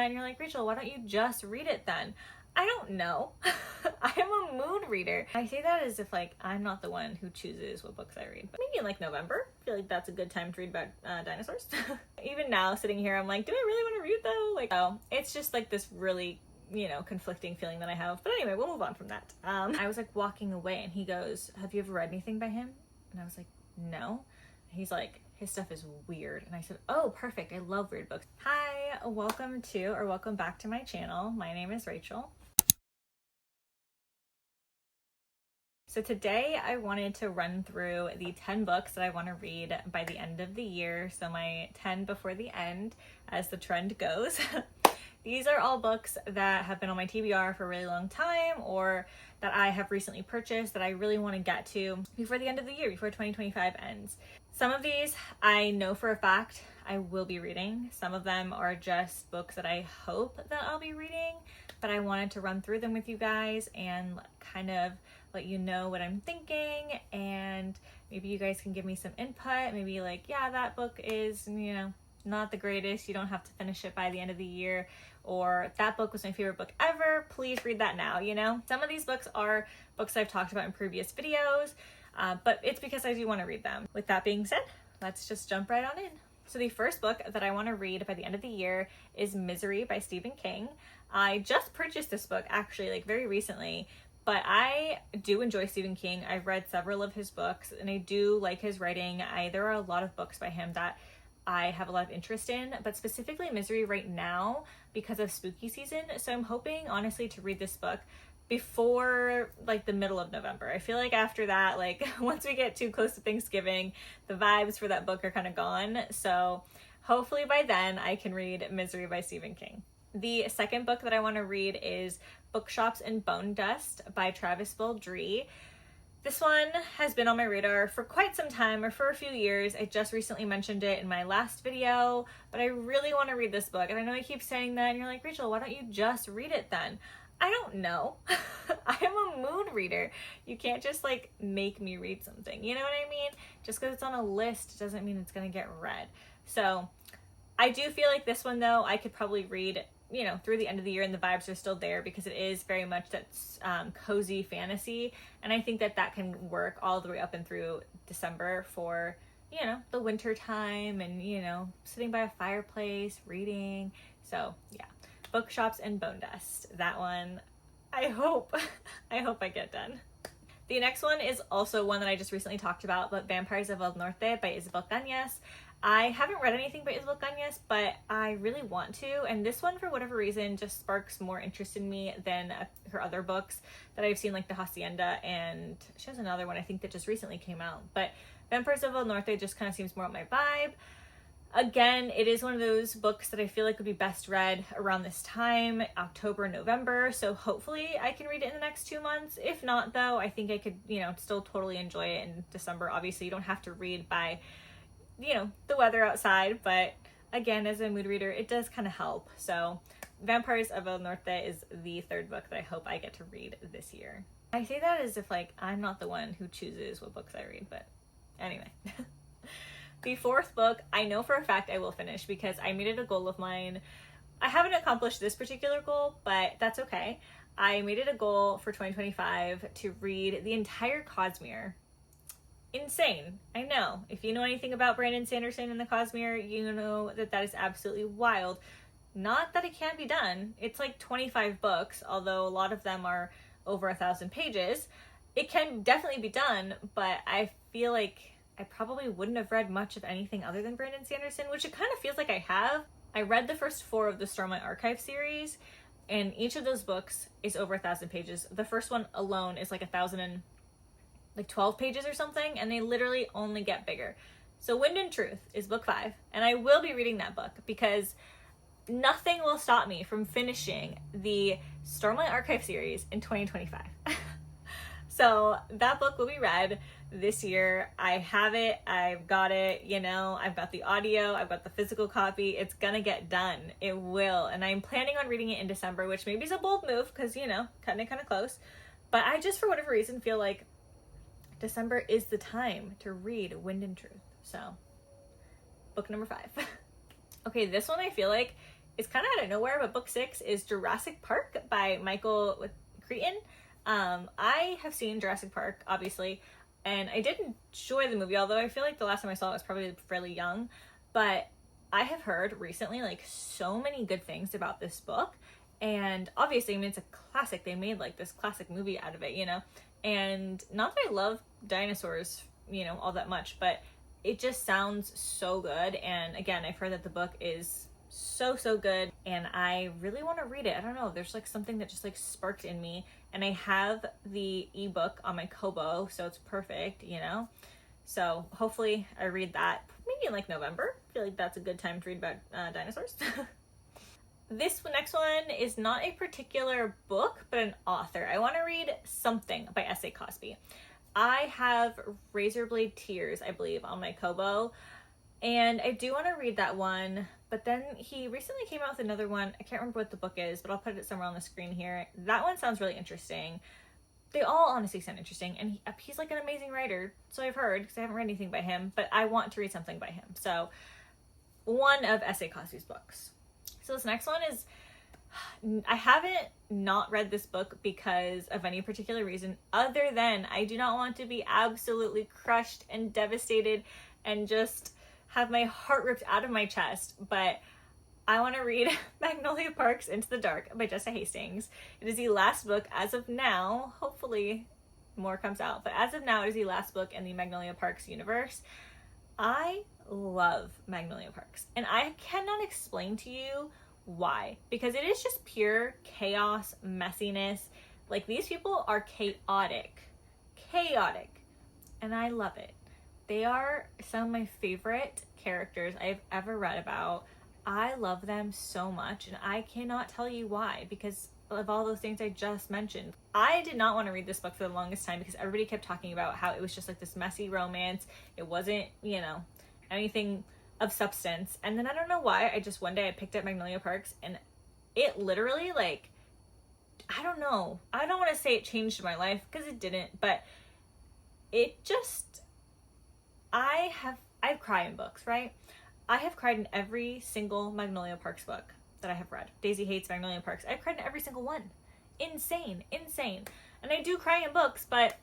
And you're like, Rachel, why don't you just read it then? I don't know. I am a mood reader. I say that as if like I'm not the one who chooses what books I read. But maybe in like November, I feel like that's a good time to read about dinosaurs. Even now, sitting here, I'm like, do I really want to read though? Like, oh, it's just like this really, you know, conflicting feeling that I have. But anyway, we'll move on from that. I was like walking away and he goes, have you ever read anything by him? And I was like, no. He's like, his stuff is weird. And I said, oh, perfect. I love weird books. Hi, welcome back to my channel. My name is Rachel. So today I wanted to run through the 10 books that I want to read by the end of the year. So my 10 before the end, as the trend goes. These are all books that have been on my TBR for a really long time or that I have recently purchased that I really want to get to before the end of the year, before 2025 ends. Some of these I know for a fact I will be reading. Some of them are just books that I hope that I'll be reading, but I wanted to run through them with you guys and kind of let you know what I'm thinking, and maybe you guys can give me some input. Maybe like, yeah, that book is, you know, not the greatest. You don't have to finish it by the end of the year. Or that book was my favorite book ever. Please read that now, you know? Some of these books are books I've talked about in previous videos, but it's because I do want to read them. With that being said, let's just jump right on in. So the first book that I want to read by the end of the year is Misery by Stephen King. I just purchased this book actually like very recently, but I do enjoy Stephen King. I've read several of his books and I do like his writing. There are a lot of books by him that I have a lot of interest in, but specifically Misery right now because of spooky season. So I'm hoping honestly to read this book before like the middle of November. I feel like after that, like once we get too close to Thanksgiving, the vibes for that book are kind of gone. So hopefully by then I can read Misery by Stephen King. The second book that I want to read is Bookshops and Bonedust by Travis Baldree. This one has been on my radar for quite some time, or for a few years. I just recently mentioned it in my last video, but I really want to read this book. And I know I keep saying that, and you're like, Rachel, why don't you just read it then? I don't know. I am a mood reader. You can't just like make me read something. You know what I mean? Just because it's on a list doesn't mean it's going to get read. So I do feel like this one though, I could probably read, you know, through the end of the year and the vibes are still there because it is very much that cozy fantasy. And I think that that can work all the way up and through December for, you know, the winter time and, you know, sitting by a fireplace, reading. So yeah, Bookshops and Bonedust. That one, I hope I get done. The next one is also one that I just recently talked about, but Vampires of El Norte by Isabel Cañas. I haven't read anything by Isabel Cañas, but I really want to, and this one, for whatever reason, just sparks more interest in me than her other books that I've seen, like The Hacienda, and she has another one I think that just recently came out, but Vampires of El Norte just kind of seems more up my vibe. Again, it is one of those books that I feel like would be best read around this time, October, November, so hopefully I can read it in the next 2 months. If not, though, I think I could, you know, still totally enjoy it in December. Obviously, you don't have to read by, you know, the weather outside, but again, as a mood reader, it does kind of help. So Vampires of El Norte is the third book that I hope I get to read this year. I say that as if like I'm not the one who chooses what books I read, but anyway. The fourth book, I know for a fact I will finish because I made it a goal of mine. I haven't accomplished this particular goal, but that's okay. I made it a goal for 2025 to read the entire Cosby. Insane. I know. If you know anything about Brandon Sanderson and the Cosby, you know that that is absolutely wild. Not that it can't be done. It's like 25 books, although a lot of them are over 1,000 pages. It can definitely be done, but I feel like I probably wouldn't have read much of anything other than Brandon Sanderson, which it kind of feels like I have. I read the first 4 of the Storm My Archive series, and each of those books is over 1,000 pages. The first one alone is like 1,012 pages or something, and they literally only get bigger. So Wind and Truth is book 5, and I will be reading that book because nothing will stop me from finishing the Storm My Archive series in 2025. So that book will be read this year. I have it, I've got it, you know, I've got the audio, I've got the physical copy. It's gonna get done. It will. And I'm planning on reading it in December, which maybe is a bold move because, you know, cutting it kind of close. But I just, for whatever reason, feel like December is the time to read Wind and Truth. So, book number 5. Okay, this one I feel like is kind of out of nowhere, but book 6 is Jurassic Park by Michael Crichton. I have seen Jurassic Park, obviously, and I did enjoy the movie, although I feel like the last time I saw it was probably fairly young. But I have heard recently, like, so many good things about this book. And obviously, I mean, it's a classic. They made, like, this classic movie out of it, you know? And not that I love dinosaurs, you know, all that much, but it just sounds so good. And again, I've heard that the book is so good, and I really want to read it. I don't know, there's like something that just like sparked in me, and I have the ebook on my Kobo, so it's perfect, you know? So hopefully I read that maybe in like November. I feel like that's a good time to read about dinosaurs. This next one is not a particular book, but an author. I want to read Something by S.A. Cosby. I have Razorblade Tears, I believe, on my Kobo, and I do want to read that one, but then he recently came out with another one. I can't remember what the book is, but I'll put it somewhere on the screen here. That one sounds really interesting. They all honestly sound interesting, and he's like an amazing writer, so I've heard, because I haven't read anything by him, but I want to read something by him. So one of S.A. Cosby's books. So this next one is, I haven't not read this book because of any particular reason other than I do not want to be absolutely crushed and devastated and just have my heart ripped out of my chest, but I want to read Magnolia Parks Into the Dark by Jessa Hastings. It is the last book as of now. Hopefully more comes out, but as of now it is the last book in the Magnolia Parks universe. I love Magnolia Parks, and I cannot explain to you why, because it is just pure chaos, messiness. Like, these people are chaotic, and I love it. They are some of my favorite characters I've ever read about. I love them so much, and I cannot tell you why, because of all those things I just mentioned. I did not want to read this book for the longest time because everybody kept talking about how it was just like this messy romance. It wasn't, you know, anything of substance. And then I don't know why, I just one day I picked up Magnolia Parks, and it literally, like, I don't know, I don't want to say it changed my life because it didn't, but it just, I've cried in books, right? I have cried in every single Magnolia Parks book that I have read. Daisy hates Magnolia Parks. I've cried in every single one. Insane. And I do cry in books, but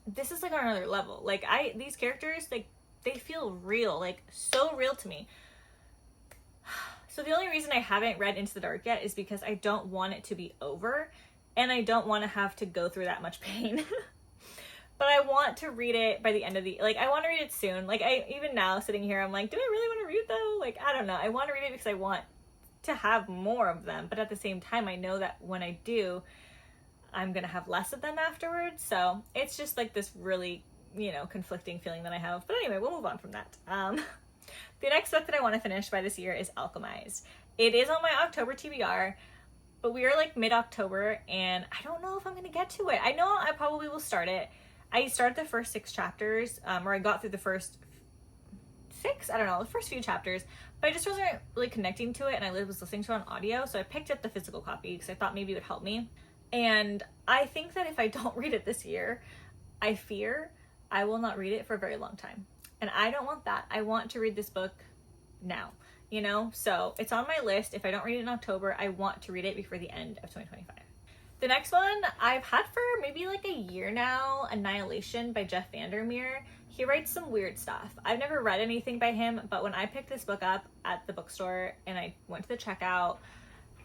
this is like on another level. Like, these characters, like, they feel real, like so real to me. So the only reason I haven't read Into the Dark yet is because I don't want it to be over, and I don't want to have to go through that much pain. But I want to read it by the end of the, like, I want to read it soon. Like, even now sitting here, I'm like, do I really want to read it though? Like, I don't know. I want to read it because I want to have more of them. But at the same time, I know that when I do, I'm going to have less of them afterwards. So it's just like this really, you know, conflicting feeling that I have. But anyway, we'll move on from that. The next book that I want to finish by this year is Alchemised. It is on my October TBR, but we are like mid-October, and I don't know if I'm going to get to it. I know I probably will start it. I started the first 6 chapters, or I got through the first 6, I don't know, the first few chapters, but I just wasn't really connecting to it, and I was listening to it on audio, so I picked up the physical copy because I thought maybe it would help me. And I think that if I don't read it this year, I fear I will not read it for a very long time. And I don't want that. I want to read this book now, you know? So it's on my list. If I don't read it in October, I want to read it before the end of 2025. The next one I've had for maybe like a year now, Annihilation by VanderMeer. He writes some weird stuff. I've never read anything by him, but when I picked this book up at the bookstore and I went to the checkout,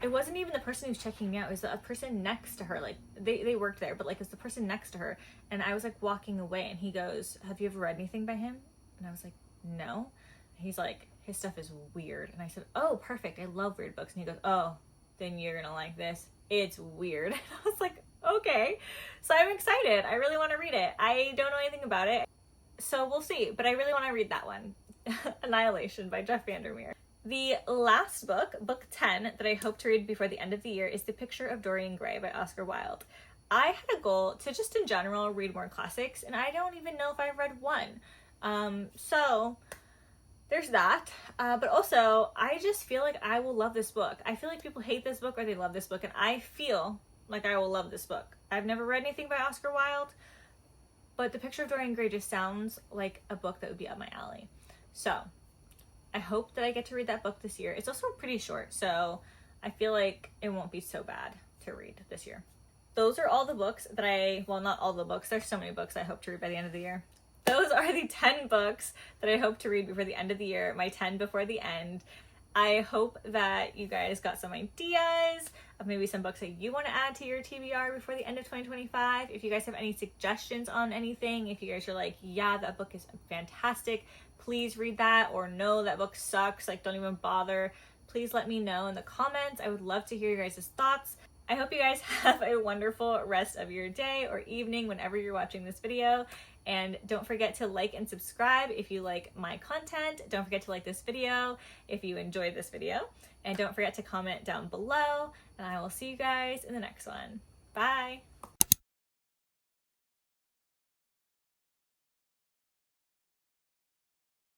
it wasn't even the person who's checking me out. It was a person next to her. Like, they worked there, but like, it's the person next to her. And I was like walking away, and he goes, have you ever read anything by him? And I was like, no. And he's like, his stuff is weird. And I said, oh, perfect. I love weird books. And he goes, oh, then you're gonna like this. It's weird. And I was like, okay. So I'm excited. I really want to read it. I don't know anything about it, so we'll see. But I really want to read that one. Annihilation by VanderMeer. The last book, book 10, that I hope to read before the end of the year is The Picture of Dorian Gray by Oscar Wilde. I had a goal to just in general read more classics, and I don't even know if I've read one. So there's that. But also, I just feel like I will love this book. I feel like people hate this book or they love this book, and I feel like I will love this book. I've never read anything by Oscar Wilde, but The Picture of Dorian Gray just sounds like a book that would be up my alley. So I hope that I get to read that book this year. It's also pretty short, so I feel like it won't be so bad to read this year. Those are all the books that well, not all the books. There's so many books I hope to read by the end of the year. Those are the 10 books that I hope to read before the end of the year, my 10 before the end. I hope that you guys got some ideas of maybe some books that you want to add to your TBR before the end of 2025. If you guys have any suggestions on anything, if you guys are like, yeah, that book is fantastic, please read that, or no, that book sucks, like don't even bother, please let me know in the comments. I would love to hear your guys' thoughts. I hope you guys have a wonderful rest of your day or evening whenever you're watching this video. And don't forget to like and subscribe if you like my content. Don't forget to like this video if you enjoyed this video. And don't forget to comment down below. And I will see you guys in the next one. Bye!